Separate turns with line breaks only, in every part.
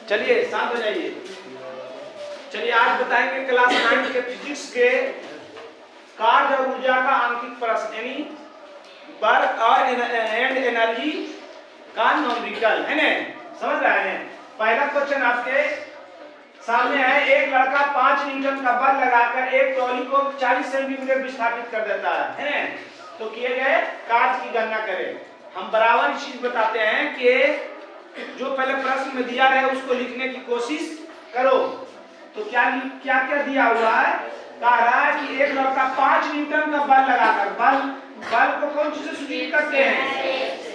चलिए शांत हो जाइए। चलिए आज बताएंगे क्लास 9 के फिजिक्स के कार्य और ऊर्जा का आंकिक प्रश्न, यानी वर्क और एंड एनर्जी का न्यूमेरिकल, है ना? समझ रहे हैं? पहला क्वेश्चन आपके सामने है। एक लड़का 5 न्यूटन का बल लगाकर एक ट्रॉली को 40 सेंटीमीटर विस्थापित कर देता है ना? तो किए गए कार्य की गणना करें। हम बराबर चीज बताते हैं कि जो पहले प्रश्न में दिया है उसको लिखने की कोशिश करो। तो क्या क्या क्या दिया हुआ है? कह रहा है कि एक लड़का 5 न्यूटन का बल लगाकर, बल को कौन चीज से सूचित करते हैं?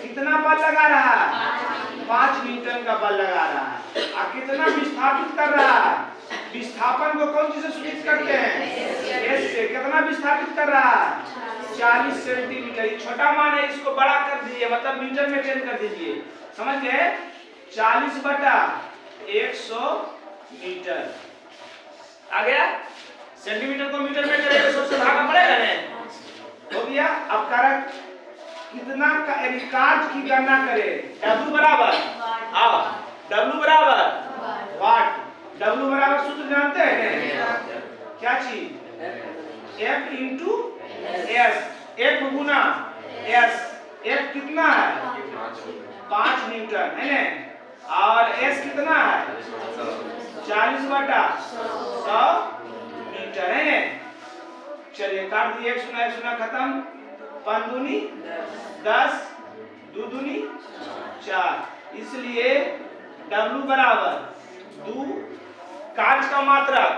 कितना बल लगा रहा है? 5 न्यूटन का बल लगा रहा है। और कितना विस्थापित कर रहा है? विस्थापन को कौन चीज से सूचित करते हैं? एस से। कितना विस्थापित कर रहा है? 40 सेंटीमीटर। छोटा मान है, इसको बड़ा कर दीजिए, मतलब मीटर में चेंज कर दीजिए। समझ गए? 40/100 मीटर आ गया। सेंटीमीटर को मीटर में करेंगे सबसे भागा पड़ेगा ना? हो गया। अब कारक कितना कार्य की गणना करें। W बराबर W बराबर वाट। W बराबर सूत्र जानते हैं? क्या चीज? F into S। F गुना S। F कितना है? 5 न्यूटन, है ना? और S कितना है? 40/100 मीटर, है ना? चलिए काट दिए। 1 0 खत्म। 5 दूनी 10, 2 दूनी 4। इसलिए W बराबर 2। कांच का मात्रक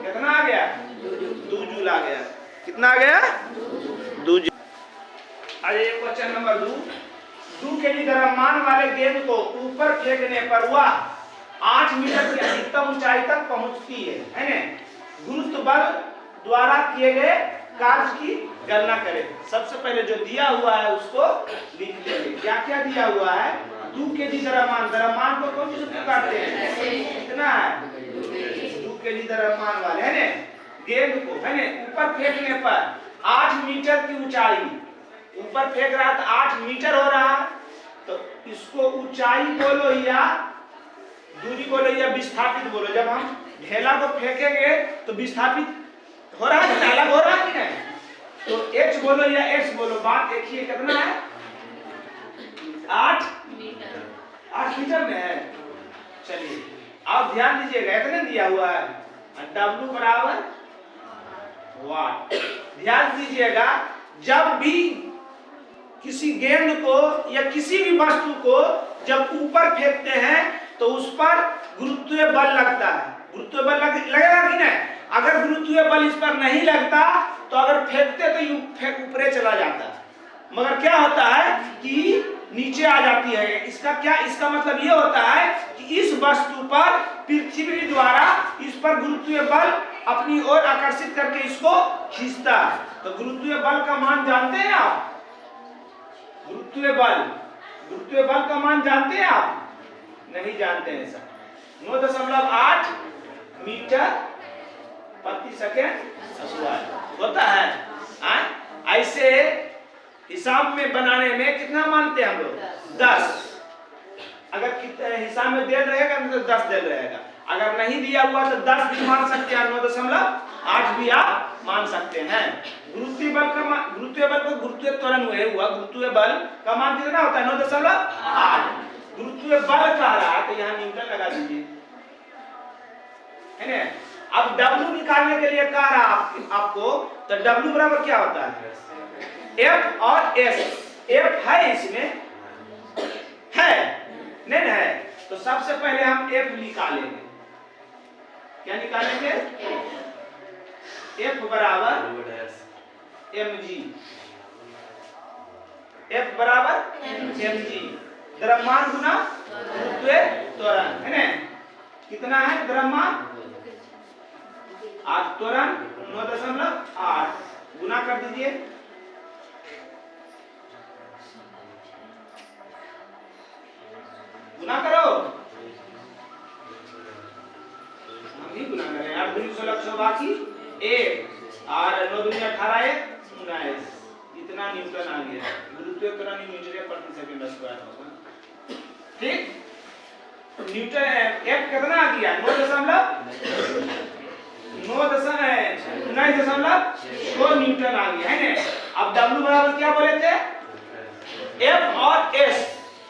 कितना आ गया? 2 जूल आ गया। कितना आ गया? 2 जूल। आइए क्वेश्चन नंबर 2 के लिए द्रव्यमान वाले गेंद को ऊपर फेंकने पर वह 8 मीटर की अधिकतम ऊंचाई तक पहुंचती है ना? गुरुत्व बल द्वारा किए गए कार्य की गणना करें। सबसे पहले जो दिया हुआ है उसको लिख लेंगे। क्या क्या दिया हुआ है? 2 kg द्रव्यमान को कौन चीज से काटते हैं? कितना है? 2 kg द्रव्यमान वाले, है ना? गेंद को, है ना, ऊपर फेंकने पर 8 मीटर की ऊंचाई। ऊपर फेंक रहा था, 8 मीटर हो रहा है, तो इसको ऊंचाई बोलो या दूरी बोलो या विस्थापित बोलो। जब हम ढेला को फेंकेंगे तो विस्थापित हो रहा है, अलग हो रहा है कि नहीं? तो h बोलो या x बोलो, बात एक ही है। कितना है? 8 मीटर में है। चलिए आप ध्यान दीजिएगा, इतने दिया हुआ है। W बराबर वाट। ध्यान दीजिएगा, जब भी किसी गेंद को या किसी भी वस्तु को जब ऊपर फेंकते हैं तो उस पर गुरुत्वीय बल लगता है। गुरुत्वीय बल लगेगा कि नहीं? अगर गुरुत्वीय बल इस पर नहीं लगता तो अगर फेंकते तो ऊपरे चला जाता, मगर क्या होता है कि नीचे आ जाती है। इसका मतलब ये होता है कि इस वस्तु पर पृथ्वी द्वारा इस पर गुरुत्वीय बल अपनी ओर आकर्षित करके इसको खींचता है। तो गुरुत्वीय बल का मान जानते हैं आप? गुरुत्वीय बल का मान जानते हैं आप? नहीं जानते हैं सर। 9.8 मीटर प्रति सेकेंड होता है। ऐसे हिसाब में बनाने में कितना मानते हैं हम लोग? 10। अगर हिसाब में दे रहेगा तो 10 दे रहेगा। अगर नहीं दिया हुआ तो 10 भी मान सकते हैं, 9.8 भी आप मान सकते हैं। गुरुत्वीय बल को गुरुत्वीय त्वरण हुआ, गुरुत्वीय बल का मान कितना होता है? 9.8। गुरुत्वीय बल कह रहा है तो यहाँ न्यूटन लगा दीजिए, है ना? अब W निकालने के लिए कह रहा आपको, तो W बराबर क्या होता है? F और S। F है इसमें, है नहीं है? तो सबसे पहले हम F निकालेंगे। क्या निकालेंगे? F बराबर mg। F बराबर mg। द्रव्यमान गुना गुरुत्वीय त्वरण, है ना? कितना है द्रव्यमान? 8 त्वरण 9.8 गुना कर दीजिए। गुना करो। हम ही गुना करें। 8 दूनी 16 100 बाकी 1 और 9 दूनी 18 1 19। इतना न्यूटन आ गया। गुरुत्वीय त्वरण मीटर प्रति सेकंड स्क्वायर होगा। ठीक। न्यूटन एफ कितना आ गया 9.6 न्यूटन आ गया है ना। अब W बराबर क्या बोले थे F और S,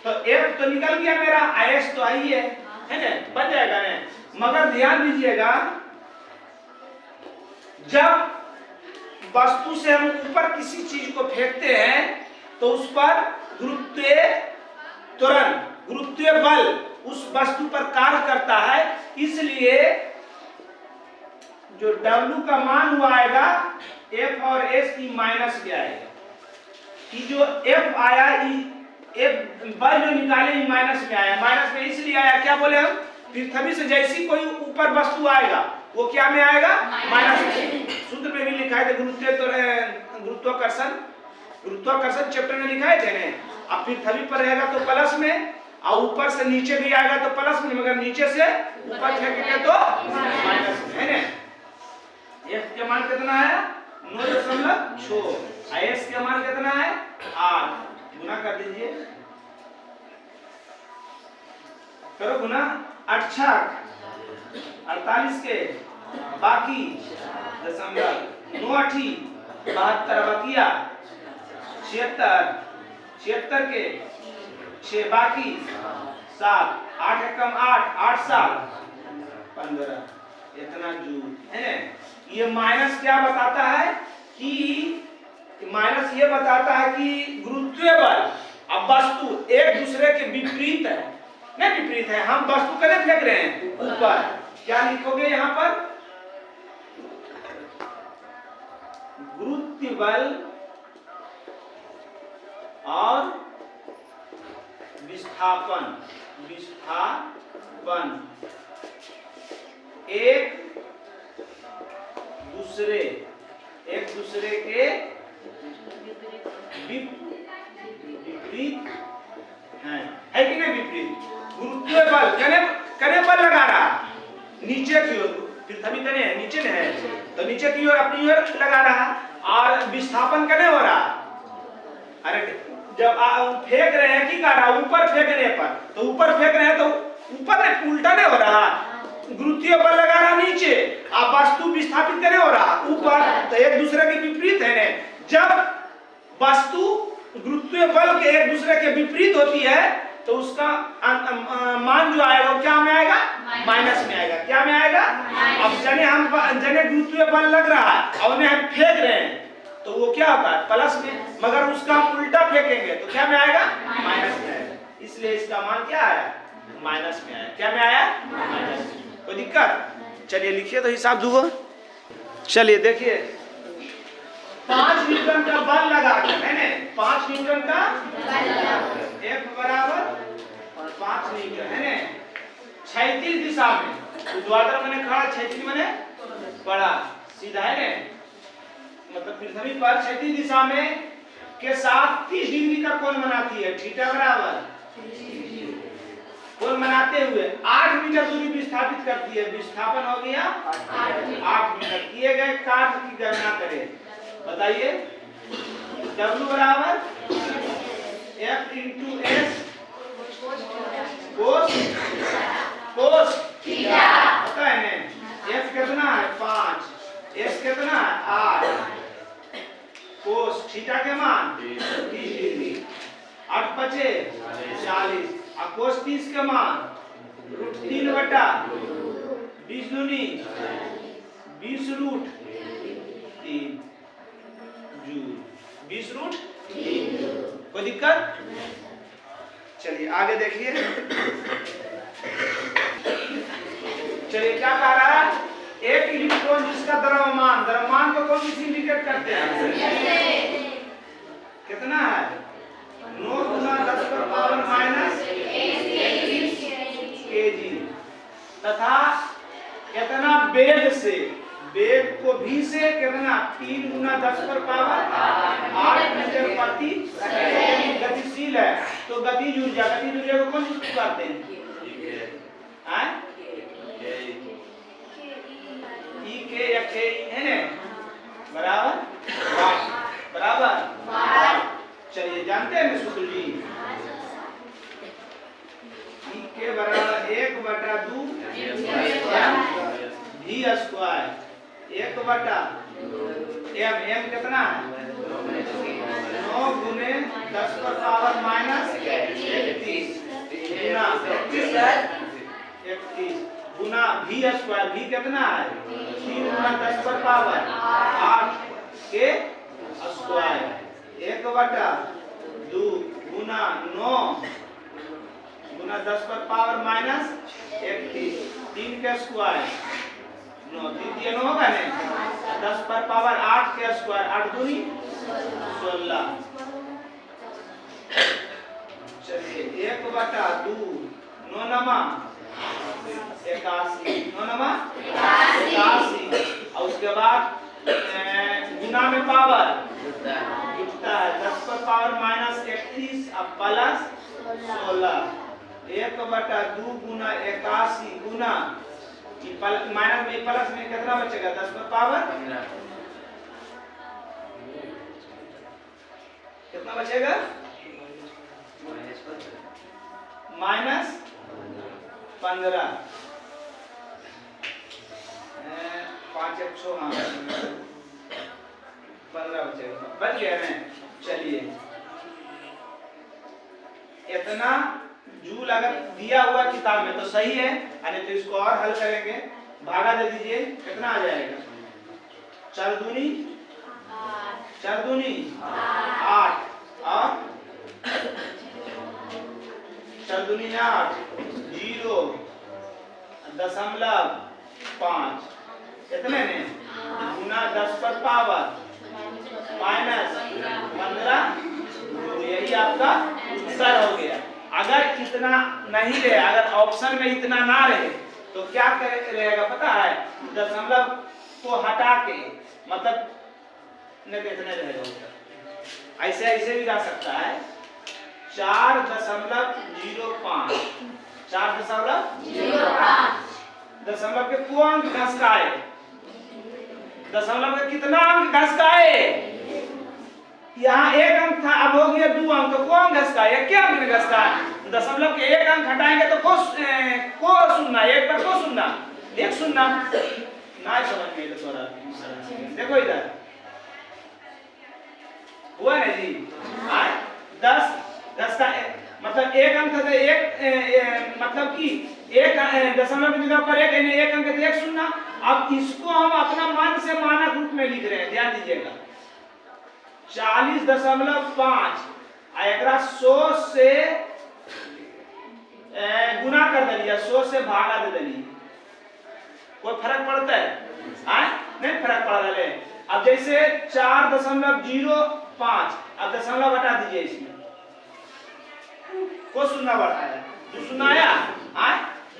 तो F तो निकल गया मेरा, S तो आई है ना, बन जाएगा ना। मगर ध्यान दीजिएगा जब वस्तु से हम ऊपर किसी चीज को फेंकते हैं तो उस पर गुरुत्वीय त्वरण, गुरुत्वीय बल उस वस्तु पर कार्य करता है, इसलिए जो W का मान हुआ आएगा F और S की माइनस में आएगा, कि जो F आया F बल जो निकाले माइनस में आया, माइनस में इसलिए आया क्या बोले हम, पृथ्वी से जैसी कोई ऊपर वस्तु आएगा वो क्या में आएगा माइनस में। सूत्र में भी लिखा है गुरुत्वाकर्षण चैप्टर में लिखा है थे। अब पृथ्वी पर रहेगा तो प्लस में, और ऊपर से नीचे भी आएगा तो प्लस में, मगर नीचे से ऊपर फेंकेंगे तो माइनस में, है ना। F के मान कितना है 9.6, S के मान कितना है 8, गुना कर दीजिए, करो गुना 8 48 के बाकी दशमलव 9 8 72 बकिया 76 के 6 बाकी 7 8 एकम 8 8 7 15, इतना जूल है। ये माइनस क्या बताता है कि माइनस ये बताता है कि गुरुत्वीय बल, अब वस्तु एक दूसरे के विपरीत है, नहीं विपरीत है, हम वस्तु कने फेंक रहे हैं ऊपर, क्या लिखोगे यहाँ पर गुरुत्वीय बल और विस्थापन एक दूसरे के विपरीत है कि नहीं विपरीत। गुरुत्वीय बल कने बल लगा रहा नीचे की ओर, पृथ्वी कने है नीचे में है तो नीचे की ओर अपनी ओर लगा रहा, और विस्थापन कने हो रहा, अरे जब फेंक रहे हैं की कर रहा ऊपर फेंकने पर, तो ऊपर फेंक रहे हैं तो ऊपर उल्टा नहीं हो रहा, गुरुत्वीय बल लगा रहा नीचे, अब वस्तु विस्थापित करे हो रहा ऊपर, तो एक दूसरे के विपरीत है ने। जब वस्तु गुरुत्वीय बल के एक दूसरे के विपरीत होती है तो उसका मान जो आएगा वो क्या में आएगा माइनस में आएगा, क्या में आएगा। अब जने गुरुत्वीय बल लग रहा है और उन्हें हम फेंक रहे हैं तो वो क्या होता है प्लस में, मगर उसका हम उल्टा फेंकेंगे तो क्या में आएगा माइनस में आएगा, इसलिए इसका मान क्या आया माइनस में आया, क्या में आया माइनस। कोई दिक्कत, चलिए लिखिए तो हिसाब दूगो, चलिए देखिए 5 न्यूटन का बल लगा कर, है ना 5 न्यूटन का F बराबर 5 न्यूटन, है ना, क्षैतिज दिशा में, ऊर्ध्वाधर माने खड़ा, क्षैतिज माने बड़ा सीधा, है ना, मतलब पृथ्वी पर क्षैतिज दिशा में के साथ 30 डिग्री का कोण बनाती है, थीटा बराबर कोण बनाते हुए 8 मीटर दूरी विस्थापित करती है, विस्थापन हो गया 8 मीटर। किए गए कार्य की गणना करें, बताइए W बराबर F × S कोस थीटा, पता है ना, F कितना है 5, S कितना है 8, कोस थीटा के मान 30 डिग्री, 8 × 5 = 40, और कोस 30 के मान √3/20 दूनी 20 √3 जूल, 20 √3। कोई दिक्कत, चलिए आगे देखिए, चलिए क्या कह रहा है, एक इलेक्ट्रॉन जिसका द्रव्यमान को कौन सी इंडिकेट करते हैं, कितना है 9 × 10⁻³ kg, तथा कितना वेग से, वेग को v से कितना 3 × 10⁻8 मीटर प्रति सेकंड गतिशील है, तो गतिज ऊर्जा को कौन सी कहते हैं E के या K है ना, बराबर। चलिए जानते हैं सूत्र जी, E के बराबर 1/2 v स्क्वायर 1/m m कितना है 9 गुने 10 पर पावर माइनस 31 गुना 31 गुना v स्क्वायर v कितना है 3 गुना 10 पर पावर 8 के स्क्वायर 1/2 गुना 9 गुना 10 पर पावर माइनस 31 3 के स्क्वायर 9 3 होगा नहीं 10 पर पावर 8 के स्क्वायर 8 दूनी 16 चलिए 1/2 9 नमा 81 9 नमा 81 और उसके बाद गुना में पावर जुटता है 10 पर पावर माइनस 31 अब प्लस 16 1/2 गुना 81 गुना माइनस में प्लस में कितना बचेगा 10 पर पावर कितना बचेगा माइनस 15 5 1 6 हाँ 15 बचेगा बच गया ना चलिए इतना जूल अगर दिया हुआ किताब में तो सही है यानी तो इसको और हल करेंगे भागा दे दीजिए कितना आ जाएगा 4 दूनी 8 और 4 दूनी 8 0.5 कितने ने गुना 10 पर पावर माइनस 15 यही आपका उत्तर हो गया। अगर इतना नहीं रहे अगर ऑप्शन में इतना ना रहे तो क्या रहेगा पता है दशमलव को हटा के मतलब नहीं इतने रहेगा उत्तर ऐसे ऐसे भी जा सकता है 4.05 दशमलव के को अंक घसकाए दशमलव के कितना अंक घसकाए यहाँ 1 अंक था अब हो गया 2 अंक तो को अंक घसकाए क्या अंक में घसकाए दशमलव के 1 अंक हटाएंगे तो को सुनना 1 पर को सुनना 1 सुनना ना समझ में तो थोड़ा देखो इधर हुआ ना जी 10 का मतलब 1 अंक था तो 1 मतलब कि 1 दशमलव की जगह पर 1 अंक तो 1 सुनना। अब इसको हम अपना मन से मानक रूप में लिख रहे हैं ध्यान दीजिएगा 40.5 एकरा 100 से गुना कर दिया 100 से भागा दे दिया कोई फर्क पड़ता है नहीं फर्क पड़ रहा है। अब जैसे 4.05 अब दशमलव हटा दीजिए इसमें को सुनना बढ़ा है 2 सुना आया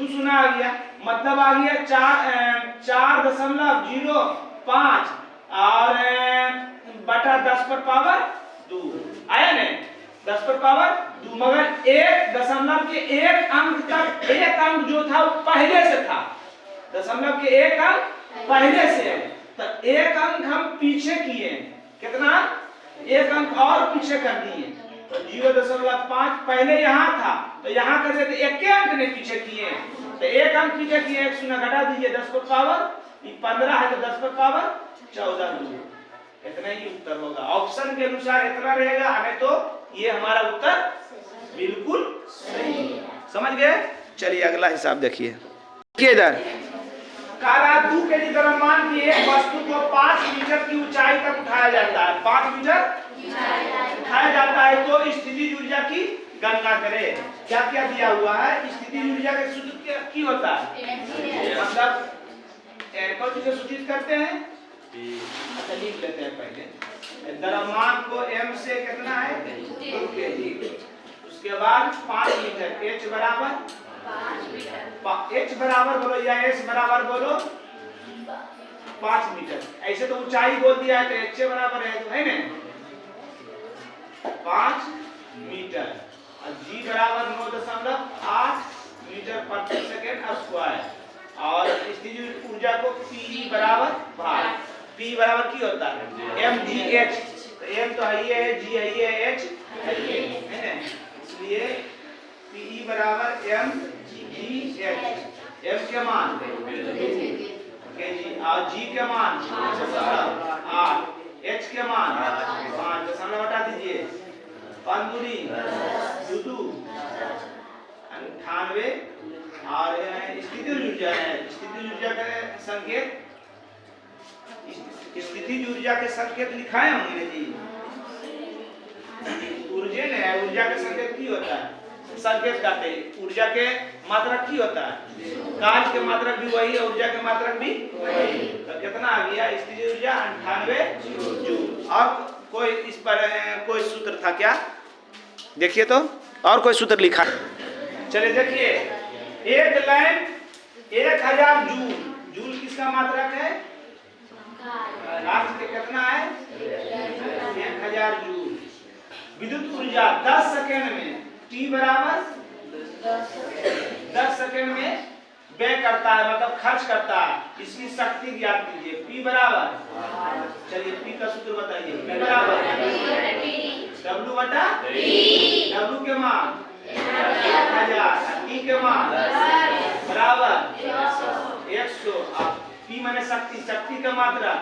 2 सुना आ गया मतलब आ गया 4.05 और बटा 10 पर पावर 2 आया नहीं 10 पर पावर 2 मगर 1 दशमलव के 1 अंक तक 1 अंक जो था वो पहले से था दशमलव के 1 अंक पहले से है तो 1 अंक हम पीछे किए कितना 1 अंक और पीछे कर दिए तो 0.5 पहले यहाँ था तो यहाँ कर देते 1 अंक ने पीछे किए तो 1 अंक पीछे किए 1 शून्य घटा दीजिए 10 पर पावर 15 है तो 10 पर पावर 14 इतना ही उत्तर होगा ऑप्शन के अनुसार इतना रहेगा हमें तो ये हमारा उत्तर बिल्कुल सही समझ गए। चलिए अगला हिसाब देखिए इधर कारादू के लिए द्रव्यमान की एक वस्तु को 5 मीटर की ऊंचाई तक उठाया जाता है 5 मीटर उठाया जाता है तो स्थितिज ऊर्जा की गणना करें। क्या क्या दिया हुआ है स्थितिज ऊर्जा का सूत्र क्या होता है मतलब कौन चीज सूचित करते हैं अच्छा लिख लेते हैं पहले द्रव्यमान को m से कितना है 2 kg उसके बाद 5 मीटर h बराबर बोलो या s बराबर बोलो 5 मीटर ऐसे तो ऊंचाई बोल दिया है तो h बराबर है ना 5 मीटर और g बराबर 9.8 मीटर प्रति सेकंड स्क्वायर और स्थितिज ऊर्जा को P बराबर भार P बराबर की होता है mgh तो m तो है ये g है ये h है ना इसलिए P बराबर mgh जी एच। एफ के मान के जी और जी के मान 8, एच के मान 5, दशमलव हटा दीजिए, 5 दूनी दू 98। और स्थिति ऊर्जा है, स्थिति ऊर्जा के संकेत, स्थिति ऊर्जा के संकेत लिखाए होंगे ना जी। ऊर्जा ने ऊर्जा के संकेत की होता है, संकेत कहते हैं। ऊर्जा के मात्रक की होता है, कार्य के मात्रक भी वही है, ऊर्जा के मात्रक भी वही। तो कितना आ गया स्थिति ऊर्जा 98 जूल। और कोई इस पर कोई सूत्र था क्या, देखिए तो, और कोई सूत्र लिखा। चलिए देखिए, एक लैंप 1000 जूल, जूल किसका मात्रक है, के कितना है 1000 जूल। विद्युत ऊर्जा 10 सेकंड में T बराबर 10 सेकंड में व्यय करता है, मतलब खर्च करता है। इसकी शक्ति ज्ञात कीजिए, P बराबर, चलिए P का सूत्र बताइए। P बराबर W बटा W के मान 1000, T के मान बराबर 100। P माने शक्ति, शक्ति का मात्रा,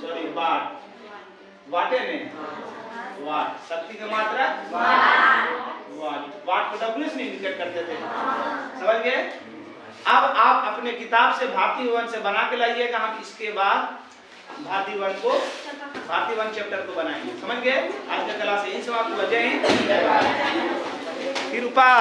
सॉरी वाट, वाटे में वाट, शक्ति का मात्रा वाट, वाट को W से इंडिकेट करते थे, समझ गए। अब आप अपने किताब से भारतीय वन से बना के लाइएगा, हम इसके बाद भारतीय वन चैप्टर को बनाएंगे, समझ गए। आज का क्लास यही समाप्त हो जाए। कृपा